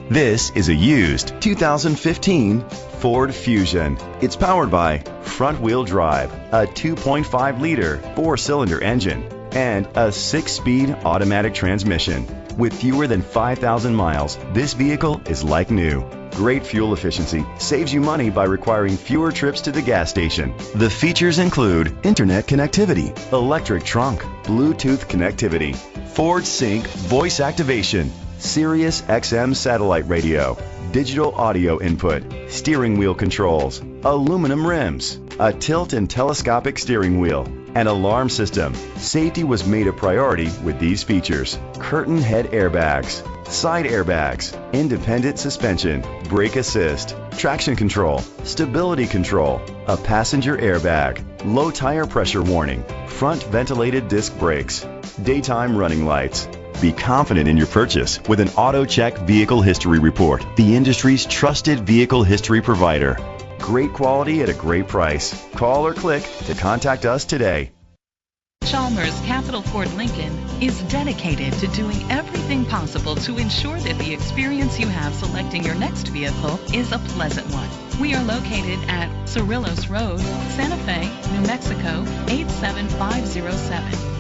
This is a used 2015 Ford Fusion. It's powered by front-wheel drive, a 2.5-liter 4-cylinder engine, and a 6-speed automatic transmission. With fewer than 5,000 miles, this vehicle is like new. Great fuel efficiency saves you money by requiring fewer trips to the gas station. The features include internet connectivity, electric trunk, Bluetooth connectivity, Ford Sync voice activation, Sirius XM satellite radio, digital audio input, steering wheel controls, aluminum rims, a tilt and telescopic steering wheel, an alarm system. Safety was made a priority with these features: curtain head airbags, side airbags, independent suspension, brake assist, traction control, stability control, a passenger airbag, low tire pressure warning, front ventilated disc brakes, daytime running lights. Be confident in your purchase with an AutoCheck Vehicle History Report, the industry's trusted vehicle history provider. Great quality at a great price. Call or click to contact us today. Chalmers Capital Ford Lincoln is dedicated to doing everything possible to ensure that the experience you have selecting your next vehicle is a pleasant one. We are located at Cerrillos Road, Santa Fe, New Mexico 87507.